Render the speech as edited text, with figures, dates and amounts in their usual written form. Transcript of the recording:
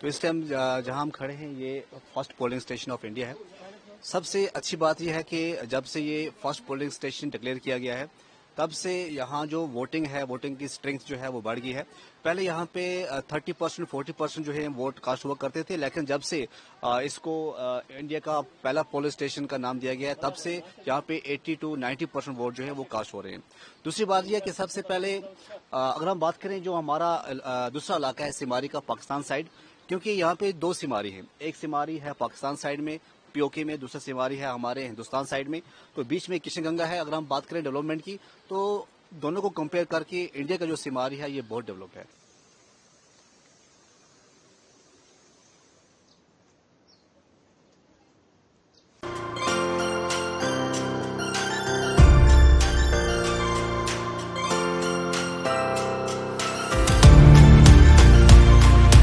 तो इस टाइम जहां हम खड़े हैं ये first polling station of India है। सबसे अच्छी बात यह है कि जब से ये फर्स्ट पोलिंग स्टेशन डिक्लेयर किया गया है तब से यहाँ जो वोटिंग है, वोटिंग की स्ट्रेंथ जो है वो बढ़ गई है। पहले यहाँ पे 30% 40% जो है वोट कास्ट हुआ करते थे, लेकिन जब से इसको इंडिया का पहला पोलिंग स्टेशन का नाम दिया गया है तब से यहाँ पे 80 to 90% वोट जो है वो कास्ट हो रहे हैं। दूसरी बात यह है कि सबसे पहले अगर हम बात करें जो हमारा दूसरा इलाका है सिमारी का, पाकिस्तान साइड, क्योंकि यहाँ पे दो सिमारी है, एक सिमारी है पाकिस्तान साइड में पीओके में, दूसरा सिमारी है हमारे हिंदुस्तान साइड में, तो बीच में किशनगंगा है। अगर हम बात करें डेवलपमेंट की तो दोनों को कंपेयर करके इंडिया का जो सिमारी है ये बहुत डेवलप है।